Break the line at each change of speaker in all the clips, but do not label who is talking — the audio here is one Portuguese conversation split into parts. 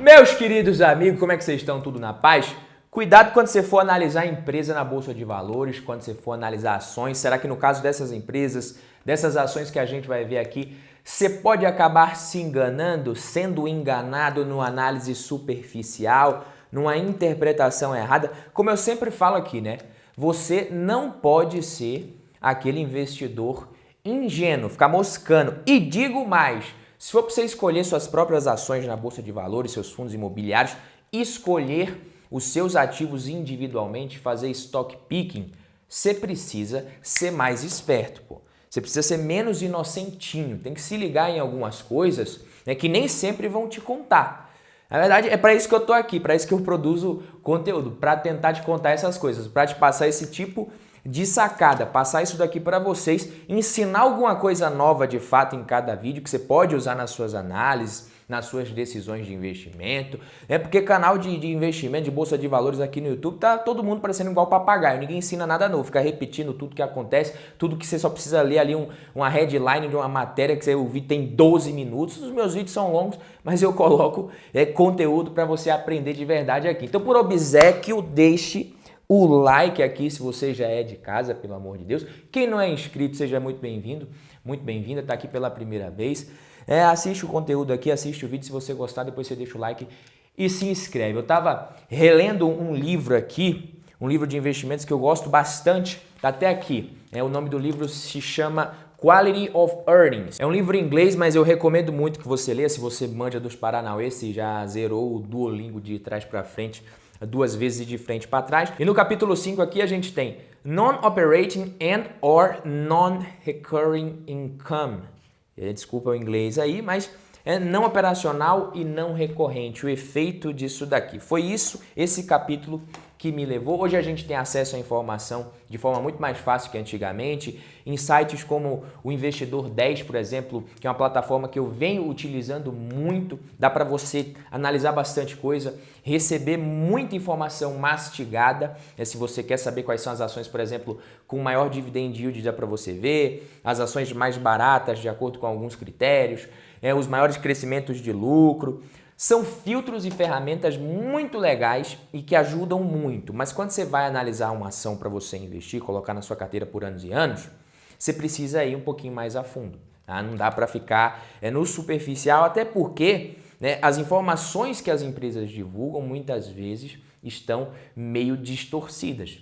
Meus queridos amigos, como é que vocês estão? Tudo na paz? Cuidado quando você for analisar a empresa na Bolsa de Valores, quando você for analisar ações. Será que no caso dessas empresas, dessas ações que a gente vai ver aqui, você pode acabar se enganando, sendo enganado numa análise superficial, numa interpretação errada? Como eu sempre falo aqui, né? Você não pode ser aquele investidor ingênuo, ficar moscando. E digo mais, se for para você escolher suas próprias ações na Bolsa de Valores, seus fundos imobiliários, escolher os seus ativos individualmente, fazer stock picking, você precisa ser mais esperto, pô. Você precisa ser menos inocentinho, tem que se ligar em algumas coisas, né, que nem sempre vão te contar. Na verdade, é para isso que eu tô aqui, para isso que eu produzo conteúdo, para tentar te contar essas coisas, para te passar esse tipo de sacada, passar isso daqui para vocês, ensinar alguma coisa nova de fato em cada vídeo que você pode usar nas suas análises, nas suas decisões de investimento. É porque canal de investimento, de bolsa de valores aqui no YouTube, tá todo mundo parecendo igual papagaio, ninguém ensina nada novo, fica repetindo tudo que acontece, tudo que você só precisa ler ali uma headline de uma matéria que você ouvir tem 12 minutos. Os meus vídeos são longos, mas eu coloco conteúdo para você aprender de verdade aqui. Então, por obséquio, deixe o like aqui se você já é de casa, pelo amor de Deus. Quem não é inscrito, seja muito bem-vindo, muito bem-vinda, está aqui pela primeira vez. Assiste o conteúdo aqui, assiste o vídeo, se você gostar, depois você deixa o like e se inscreve. Eu estava relendo um livro aqui, um livro de investimentos que eu gosto bastante, tá até aqui. O nome do livro se chama Quality of Earnings. É um livro em inglês, mas eu recomendo muito que você leia, se você manja dos Paranauê, se já zerou o Duolingo de trás para frente, 2 vezes de frente para trás. E no capítulo 5 aqui a gente tem Non-Operating and or Non-Recurring Income. Desculpa o inglês aí, mas é não operacional e não recorrente, o efeito disso daqui. Foi isso, esse capítulo que me levou. Hoje a gente tem acesso à informação de forma muito mais fácil que antigamente, em sites como o Investidor 10, por exemplo, que é uma plataforma que eu venho utilizando muito, dá para você analisar bastante coisa, receber muita informação mastigada, se você quer saber quais são as ações, por exemplo, com maior dividend yield, dá para você ver, as ações mais baratas de acordo com alguns critérios, os maiores crescimentos de lucro. São filtros e ferramentas muito legais e que ajudam muito, mas quando você vai analisar uma ação para você investir, colocar na sua carteira por anos e anos, você precisa ir um pouquinho mais a fundo. Tá? Não dá para ficar no superficial, até porque as informações que as empresas divulgam muitas vezes estão meio distorcidas.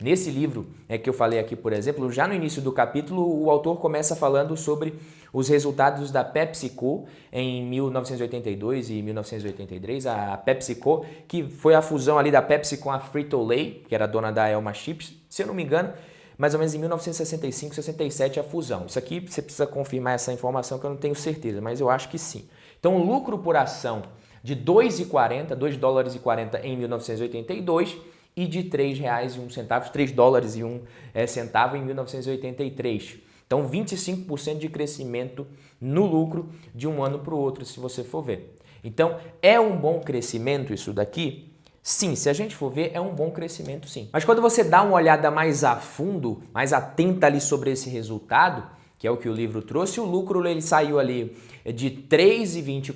Nesse livro que eu falei aqui, por exemplo, já no início do capítulo, o autor começa falando sobre os resultados da PepsiCo em 1982 e 1983. A PepsiCo, que foi a fusão ali da Pepsi com a Frito-Lay, que era dona da Elma Chips, se eu não me engano, mais ou menos em 1965, 67 a fusão. Isso aqui você precisa confirmar essa informação que eu não tenho certeza, mas eu acho que sim. Então, o lucro por ação de $2,40 em 1982 e de R$3,01, $3,01 em 1983. Então, 25% de crescimento no lucro de um ano para o outro, se você for ver. Então, é um bom crescimento isso daqui? Sim, se a gente for ver, é um bom crescimento sim. Mas quando você dá uma olhada mais a fundo, mais atenta ali sobre esse resultado, que é o que o livro trouxe, o lucro ele saiu ali de $3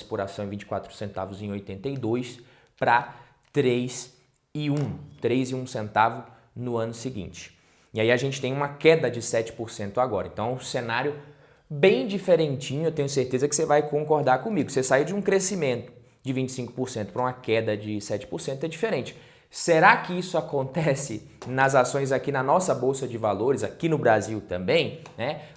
por ação e 24 centavos em 82 para $3,01 no ano seguinte. E aí a gente tem uma queda de 7% agora. Então é um cenário bem diferentinho, eu tenho certeza que você vai concordar comigo. Você sair de um crescimento de 25% para uma queda de 7% é diferente. Será que isso acontece nas ações aqui na nossa Bolsa de Valores, aqui no Brasil também,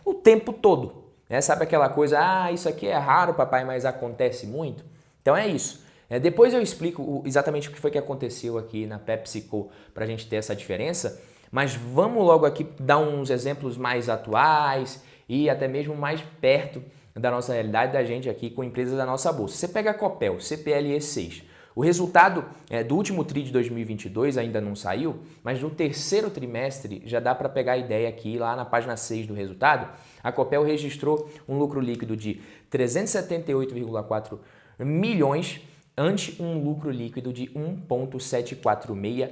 o tempo todo? Sabe aquela coisa, isso aqui é raro, papai, mas acontece muito? Então é isso. Depois eu explico exatamente o que foi que aconteceu aqui na PepsiCo para a gente ter essa diferença, mas vamos logo aqui dar uns exemplos mais atuais e até mesmo mais perto da nossa realidade da gente aqui com empresas da nossa bolsa. Você pega a Copel, CPLE6. O resultado do último TRI de 2022 ainda não saiu, mas no terceiro trimestre já dá para pegar a ideia aqui, lá na página 6 do resultado, a Copel registrou um lucro líquido de 378,4 milhões ante um lucro líquido de 1,746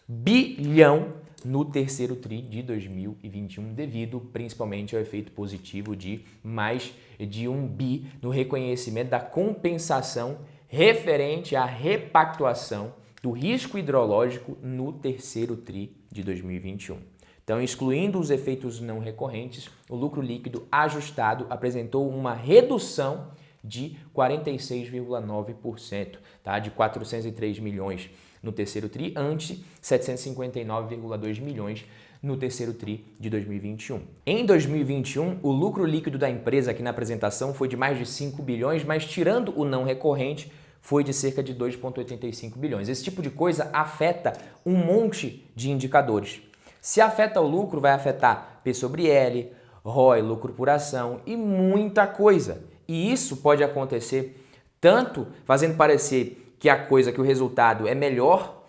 bilhão no terceiro TRI de 2021, devido principalmente ao efeito positivo de mais de 1 bi no reconhecimento da compensação referente à repactuação do risco hidrológico no terceiro TRI de 2021. Então, excluindo os efeitos não recorrentes, o lucro líquido ajustado apresentou uma redução de 46,9%, tá? De 403 milhões no terceiro TRI, ante 759,2 milhões no terceiro TRI de 2021. Em 2021, o lucro líquido da empresa aqui na apresentação foi de mais de 5 bilhões, mas tirando o não recorrente, foi de cerca de 2,85 bilhões. Esse tipo de coisa afeta um monte de indicadores. Se afeta o lucro, vai afetar P sobre L, ROI, lucro por ação e muita coisa. E isso pode acontecer tanto fazendo parecer que que o resultado é melhor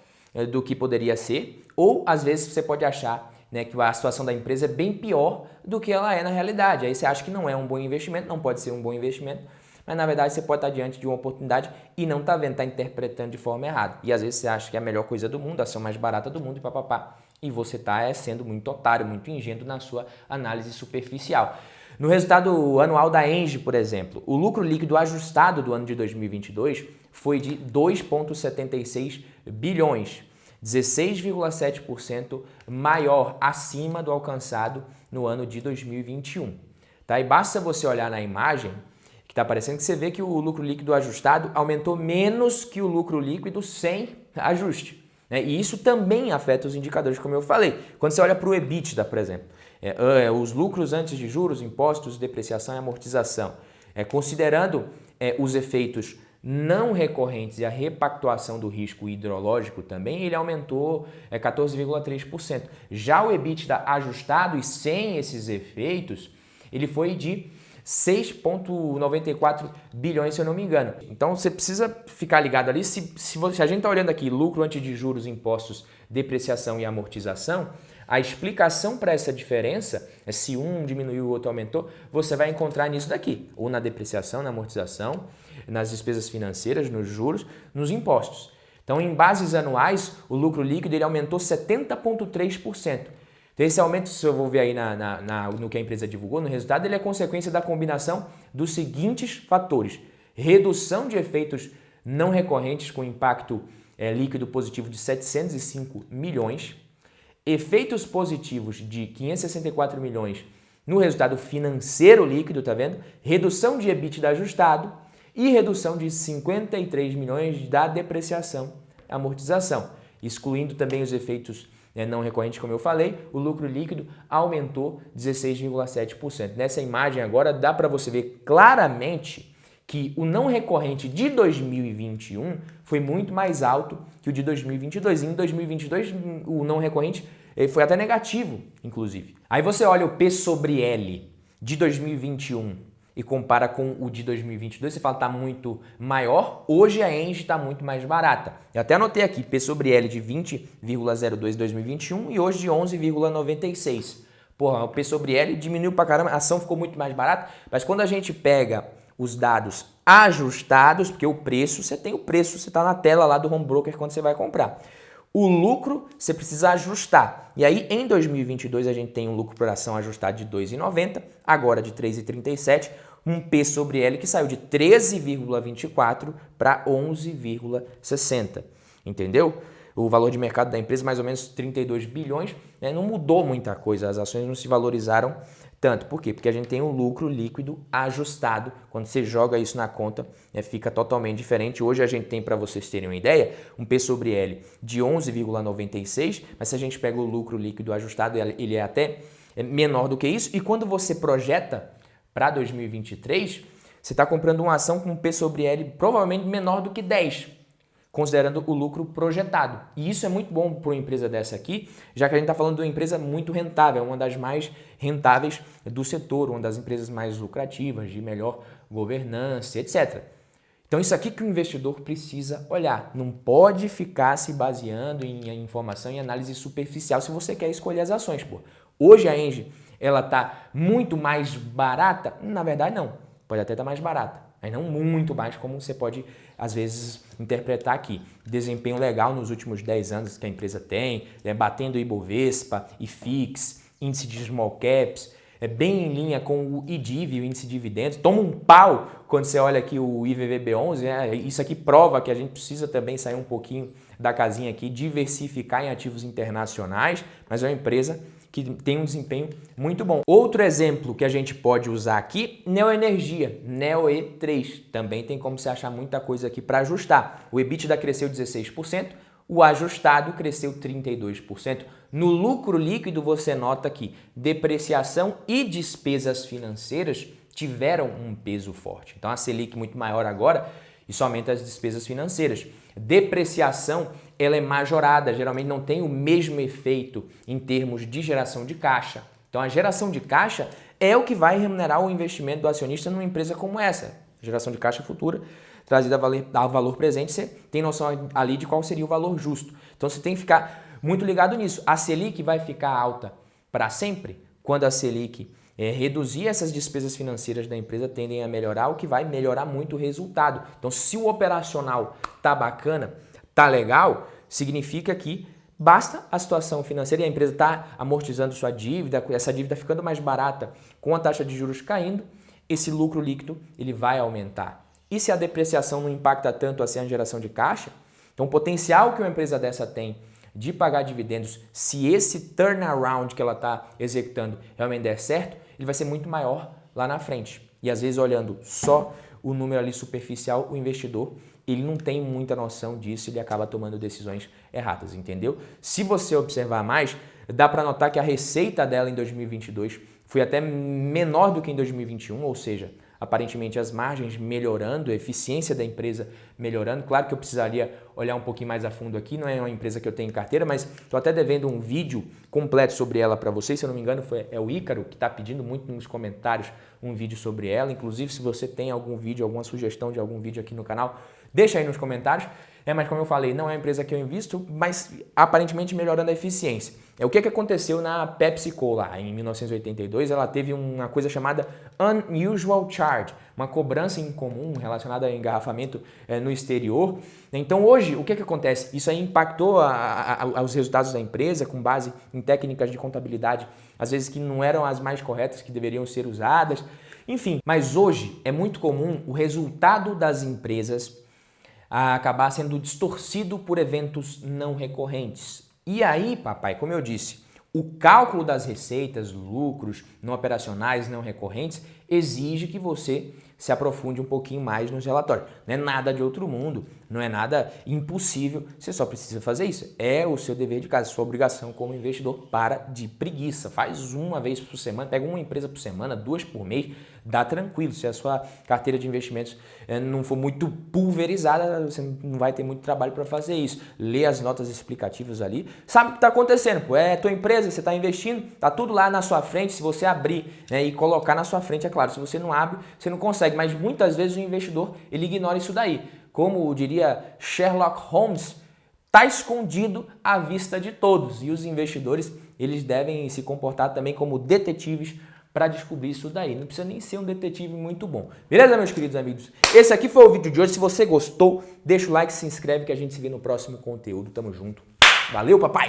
do que poderia ser, ou às vezes você pode achar, né, que a situação da empresa é bem pior do que ela é na realidade. Aí você acha que não é um bom investimento, não pode ser um bom investimento, mas na verdade você pode estar diante de uma oportunidade e não está vendo, está interpretando de forma errada. E às vezes você acha que é a melhor coisa do mundo, a ação mais barata do mundo e papapá. E você está sendo muito otário, muito ingênuo na sua análise superficial. No resultado anual da Engie, por exemplo, o lucro líquido ajustado do ano de 2022 foi de 2,76 bilhões, 16,7% maior acima do alcançado no ano de 2021. Tá? E basta você olhar na imagem que está aparecendo que você vê que o lucro líquido ajustado aumentou menos que o lucro líquido sem ajuste. E isso também afeta os indicadores, como eu falei. Quando você olha para o EBITDA, por exemplo, os lucros antes de juros, impostos, depreciação e amortização, considerando os efeitos não recorrentes e a repactuação do risco hidrológico também, ele aumentou 14,3%. Já o EBITDA ajustado e sem esses efeitos, ele foi de 6,94 bilhões, se eu não me engano. Então você precisa ficar ligado ali. Se a gente está olhando aqui lucro antes de juros, impostos, depreciação e amortização, a explicação para essa diferença, se um diminuiu e o outro aumentou, você vai encontrar nisso daqui, ou na depreciação, na amortização, nas despesas financeiras, nos juros, nos impostos. Então, em bases anuais, o lucro líquido ele aumentou 70,3%. Então, esse aumento, se eu vou ver aí no que a empresa divulgou, no resultado, ele é consequência da combinação dos seguintes fatores: redução de efeitos não recorrentes com impacto líquido positivo de 705 milhões, efeitos positivos de 564 milhões no resultado financeiro líquido, tá vendo? Redução de EBITDA ajustado e redução de 53 milhões da depreciação e amortização, excluindo também os efeitos não recorrentes, como eu falei, o lucro líquido aumentou 16,7%. Nessa imagem agora dá para você ver claramente que o não recorrente de 2021 foi muito mais alto que o de 2022. E em 2022 o não recorrente foi até negativo, inclusive. Aí você olha o P sobre L de 2021 e compara com o de 2022, você fala que está muito maior. Hoje a Engie está muito mais barata. Eu até anotei aqui, P sobre L de 20,02 em 2021 e hoje de 11,96. Porra, o P sobre L diminuiu pra caramba, a ação ficou muito mais barata, mas quando a gente pega os dados ajustados, porque o preço, você tem o preço, você está na tela lá do home broker quando você vai comprar. O lucro você precisa ajustar. E aí em 2022 a gente tem um lucro por ação ajustado de 2,90, agora de 3,37, um P sobre L que saiu de 13,24 para 11,60. Entendeu? O valor de mercado da empresa mais ou menos 32 bilhões, né? Não mudou muita coisa, as ações não se valorizaram tanto. Por quê? Porque a gente tem um lucro líquido ajustado. Quando você joga isso na conta, fica totalmente diferente. Hoje a gente tem, para vocês terem uma ideia, um P sobre L de 11,96, mas se a gente pega o lucro líquido ajustado, ele é até menor do que isso. E quando você projeta para 2023, você está comprando uma ação com um P sobre L provavelmente menor do que 10, considerando o lucro projetado. E isso é muito bom para uma empresa dessa aqui, já que a gente está falando de uma empresa muito rentável, uma das mais rentáveis do setor, uma das empresas mais lucrativas, de melhor governança, etc. Então isso aqui que o investidor precisa olhar. Não pode ficar se baseando em informação e análise superficial se você quer escolher as ações. Pô. Hoje a Engie ela está muito mais barata? Na verdade não, pode até estar mais barata. mas não muito baixo como você pode, às vezes, interpretar aqui. Desempenho legal nos últimos 10 anos que a empresa tem, batendo Ibovespa, IFIX, índice de small caps, bem em linha com o IDIV, o índice de dividendos. Toma um pau quando você olha aqui o IVVB11, né? Isso aqui prova que a gente precisa também sair um pouquinho da casinha aqui, diversificar em ativos internacionais, mas é uma empresa que tem um desempenho muito bom. Outro exemplo que a gente pode usar aqui, Neoenergia, NEOE3. Também tem como você achar muita coisa aqui para ajustar. O EBITDA cresceu 16%, o ajustado cresceu 32%. No lucro líquido você nota que depreciação e despesas financeiras tiveram um peso forte. Então a Selic muito maior agora e somente as despesas financeiras. Depreciação, ela é majorada, geralmente não tem o mesmo efeito em termos de geração de caixa. Então a geração de caixa é o que vai remunerar o investimento do acionista numa empresa como essa. Geração de caixa futura trazida a valor presente, você tem noção ali de qual seria o valor justo. Então você tem que ficar muito ligado nisso. A Selic vai ficar alta para sempre? Quando a Selic reduzir, essas despesas financeiras da empresa tendem a melhorar, o que vai melhorar muito o resultado. Então se o operacional tá bacana, tá legal, significa que basta a situação financeira e a empresa está amortizando sua dívida, essa dívida ficando mais barata, com a taxa de juros caindo, esse lucro líquido ele vai aumentar. E se a depreciação não impacta tanto assim a geração de caixa, então o potencial que uma empresa dessa tem de pagar dividendos, se esse turnaround que ela está executando realmente der certo, ele vai ser muito maior lá na frente. E às vezes olhando só o número ali superficial, o investidor ele não tem muita noção disso, ele acaba tomando decisões erradas, entendeu? Se você observar mais, dá para notar que a receita dela em 2022 foi até menor do que em 2021, ou seja, aparentemente as margens melhorando, a eficiência da empresa melhorando. Claro que eu precisaria olhar um pouquinho mais a fundo aqui, não é uma empresa que eu tenho em carteira, mas estou até devendo um vídeo completo sobre ela para vocês, se eu não me engano é o Ícaro que está pedindo muito nos comentários um vídeo sobre ela. Inclusive, se você tem algum vídeo, alguma sugestão de algum vídeo aqui no canal, deixa aí nos comentários. Mas como eu falei, não é uma empresa que eu invisto, mas aparentemente melhorando a eficiência. O que aconteceu na PepsiCo lá em 1982? Ela teve uma coisa chamada Unusual Charge, uma cobrança incomum relacionada a engarrafamento no exterior. Então hoje, o que acontece? Isso aí impactou os resultados da empresa com base em técnicas de contabilidade, às vezes que não eram as mais corretas, que deveriam ser usadas. Enfim, mas hoje é muito comum o resultado das empresas a acabar sendo distorcido por eventos não recorrentes. E aí, papai, como eu disse, o cálculo das receitas, lucros não operacionais, não recorrentes, exige que você se aprofunde um pouquinho mais nos relatórios. Não é nada de outro mundo, não é nada impossível, você só precisa fazer isso. É o seu dever de casa, sua obrigação como investidor. Para de preguiça, faz uma vez por semana, pega uma empresa por semana, 2 por mês, dá tranquilo. Se a sua carteira de investimentos não for muito pulverizada, você não vai ter muito trabalho para fazer isso. Lê as notas explicativas ali, sabe o que está acontecendo, pô. É tua empresa, você está investindo, está tudo lá na sua frente. Se você abrir e colocar na sua frente, é claro, se você não abre, você não consegue, mas muitas vezes o investidor ele ignora isso daí. Como diria Sherlock Holmes, está escondido à vista de todos, e os investidores eles devem se comportar também como detetives para descobrir isso daí. Não precisa nem ser um detetive muito bom. Beleza, meus queridos amigos? Esse aqui foi o vídeo de hoje. Se você gostou, deixa o like, se inscreve que a gente se vê no próximo conteúdo. Tamo junto. Valeu, papai!